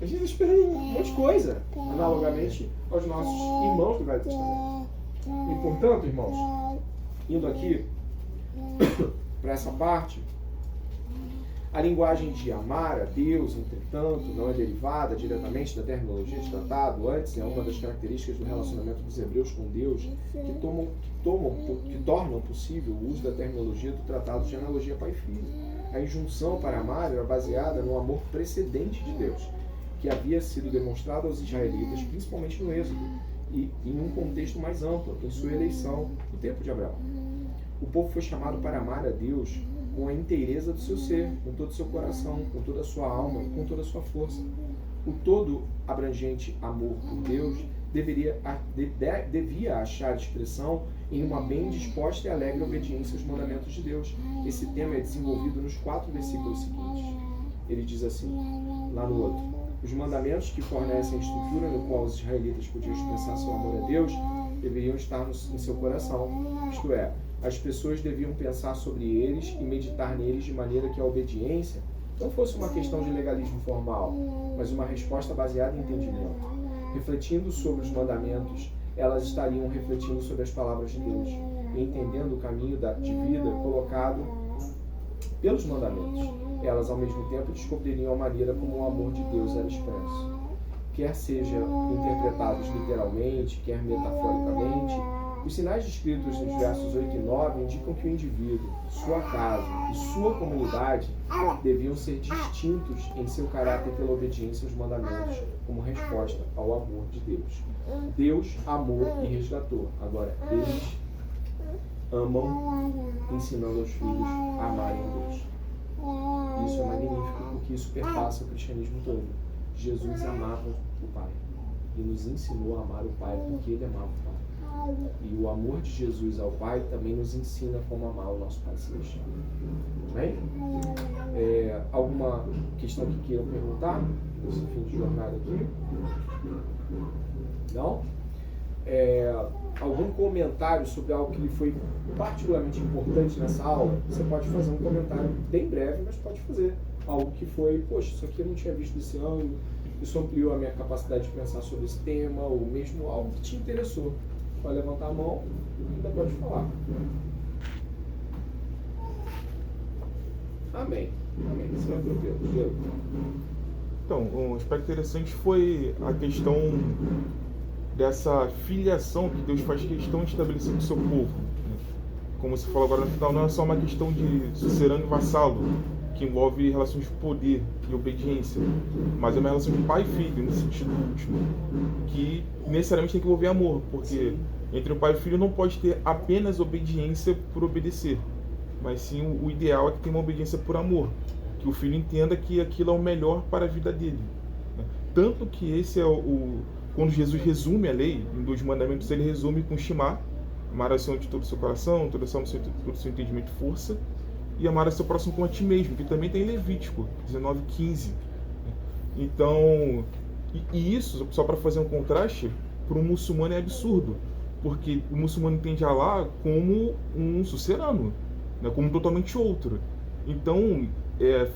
A gente está esperando um monte de coisa, analogamente aos nossos irmãos do Velho Testamento. E, portanto, irmãos, indo aqui para essa parte, a linguagem de amar a Deus, entretanto, não é derivada diretamente da terminologia de tratado. Antes, é uma das características do relacionamento dos hebreus com Deus que tornam possível o uso da terminologia do tratado de analogia pai e filho. A injunção para amar era baseada no amor precedente de Deus, que havia sido demonstrado aos israelitas, principalmente no Êxodo, e em um contexto mais amplo, em sua eleição, no tempo de Abraão. O povo foi chamado para amar a Deus com a inteireza do seu ser, com todo o seu coração, com toda a sua alma e com toda a sua força. O todo abrangente amor por Deus devia achar expressão em uma bem disposta e alegre obediência aos mandamentos de Deus. Esse tema é desenvolvido nos 4 versículos seguintes. Ele diz assim, lá no outro: os mandamentos que fornecem a estrutura no qual os israelitas podiam expressar seu amor a Deus deveriam estar em seu coração, isto é, as pessoas deviam pensar sobre eles e meditar neles de maneira que a obediência não fosse uma questão de legalismo formal, mas uma resposta baseada em entendimento. Refletindo sobre os mandamentos, elas estariam refletindo sobre as palavras de Deus e entendendo o caminho de vida colocado pelos mandamentos. Elas, ao mesmo tempo, descobririam a maneira como o amor de Deus era expresso. Quer sejam interpretados literalmente, quer metaforicamente, os sinais descritos nos versos 8 e 9 indicam que o indivíduo, sua casa e sua comunidade deviam ser distintos em seu caráter pela obediência aos mandamentos, como resposta ao amor de Deus. Deus amou e resgatou. Agora, eles amam, ensinando aos filhos a amarem a Deus. Isso é magnífico, porque isso perpassa o cristianismo todo. Jesus amava o Pai e nos ensinou a amar o Pai porque Ele amava o Pai. E o amor de Jesus ao Pai também nos ensina como amar o nosso Pai Celestial. Amém? Alguma questão que queiram perguntar nesse fim de jornada aqui? Não? Algum comentário sobre algo que foi particularmente importante nessa aula? Você pode fazer um comentário bem breve, mas pode fazer algo que foi, poxa, isso aqui eu não tinha visto desse ângulo, isso ampliou a minha capacidade de pensar sobre esse tema, ou mesmo algo que te interessou. Pode levantar a mão e ainda pode falar. Amém. Amém. Isso é tranquilo. Então, um aspecto interessante foi a questão dessa filiação que Deus faz questão de estabelecer com o seu povo. Como você falou agora no final, não é só uma questão de sucerano e vassalo, que envolve relações de poder e obediência, mas é uma relação de pai e filho, no sentido último, que necessariamente tem que envolver amor, porque entre o pai e o filho não pode ter apenas obediência por obedecer, mas sim o ideal é que tenha uma obediência por amor, que o filho entenda que aquilo é o melhor para a vida dele. Tanto que esse é quando Jesus resume a lei, em 2 mandamentos, ele resume com Shema, amar ao Senhor de todo o seu coração, todo o seu entendimento e força, e amar ao seu próximo como a ti mesmo, que também tem em Levítico 19:15. Então, e isso, só para fazer um contraste, para um muçulmano é absurdo, porque o muçulmano entende Allah como um sucerano, né, como totalmente outro. Então,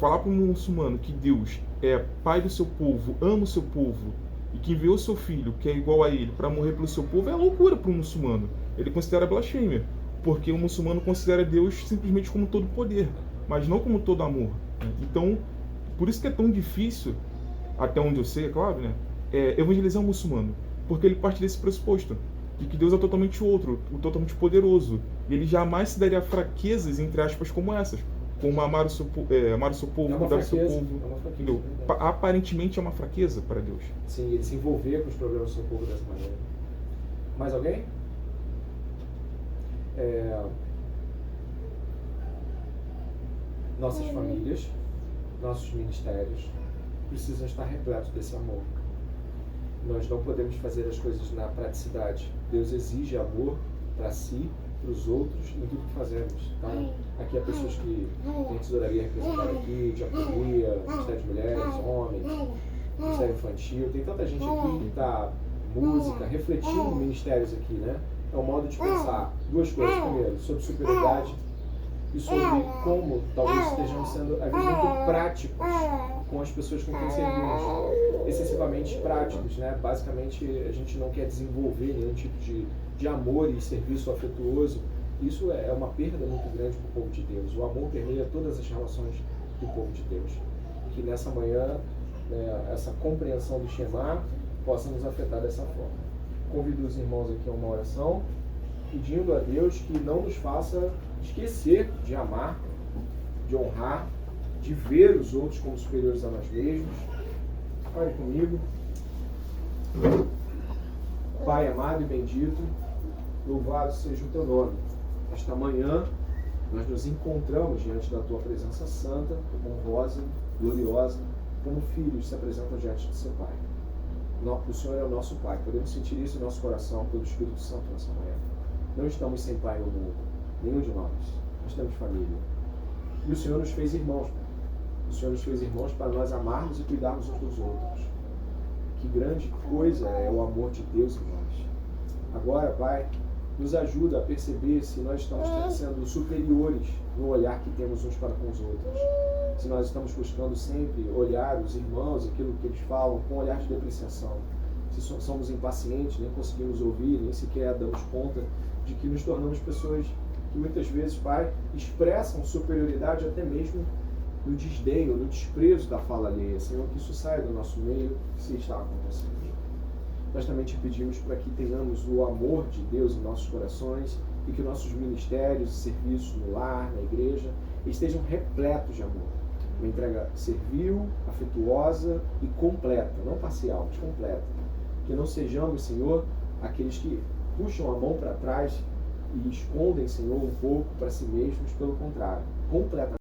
falar para um muçulmano que Deus é pai do seu povo, ama o seu povo, e que enviou o seu filho, que é igual a ele, para morrer pelo seu povo, é loucura para um muçulmano. Ele considera blasfêmia, porque o muçulmano considera Deus simplesmente como todo poder, mas não como todo amor. Então, por isso que é tão difícil, até onde eu sei, é claro, né, evangelizar um muçulmano, porque ele parte desse pressuposto, de que Deus é totalmente outro, totalmente poderoso, e ele jamais se daria fraquezas, entre aspas, como essas, como amar o seu povo, cuidar do seu povo. Entendeu? Aparentemente é uma fraqueza para Deus. Sim, ele se envolver com os problemas do seu povo dessa maneira. Mais alguém? Nossas famílias, nossos ministérios precisam estar repletos desse amor. Nós não podemos fazer as coisas na praticidade. Deus exige amor para si, para os outros, em tudo que fazemos. Então, aqui há pessoas que têm tesouraria representada aqui, diaconia, Ministério de Mulheres, homens, Ministério Infantil. Tem tanta gente aqui que está música, refletindo ministérios aqui, né? É um modo de pensar. 2 coisas. Primeiro, sobre superioridade e sobre como talvez estejamos sendo, às vezes, muito práticos com as pessoas com quem servimos. Excessivamente práticos, né? Basicamente, a gente não quer desenvolver nenhum tipo de amor e serviço afetuoso. Isso é uma perda muito grande para o povo de Deus. O amor permeia todas as relações do povo de Deus. Que nessa manhã, essa compreensão do Shema possa nos afetar dessa forma. Convido os irmãos aqui a uma oração, pedindo a Deus que não nos faça esquecer de amar, de honrar, de ver os outros como superiores a nós mesmos. Ore comigo. Pai amado e bendito, louvado seja o teu nome. Esta manhã nós nos encontramos diante da tua presença santa, honrosa, gloriosa, como filhos se apresentam diante de seu Pai. O Senhor é o nosso Pai. Podemos sentir isso em nosso coração pelo Espírito Santo nessa manhã. Não estamos sem Pai no mundo, nenhum de nós. Nós temos família. E o Senhor nos fez irmãos, Pai. O Senhor nos fez irmãos para nós amarmos e cuidarmos uns dos outros. Que grande coisa é o amor de Deus em nós. Agora, Pai, nos ajuda a perceber se nós estamos sendo superiores no olhar que temos uns para com os outros. Se nós estamos buscando sempre olhar os irmãos, aquilo que eles falam, com um olhar de depreciação. Se somos impacientes, nem conseguimos ouvir, nem sequer damos conta de que nos tornamos pessoas que muitas vezes, Pai, expressam superioridade até mesmo no desdém ou no desprezo da fala alheia. Senhor, que isso saia do nosso meio, se está acontecendo. Nós também te pedimos para que tenhamos o amor de Deus em nossos corações e que nossos ministérios e serviços no lar, na igreja, estejam repletos de amor. Uma entrega servil, afetuosa e completa, não parcial, mas completa. Que não sejamos, Senhor, aqueles que puxam a mão para trás e escondem, Senhor, um pouco para si mesmos, pelo contrário, completamente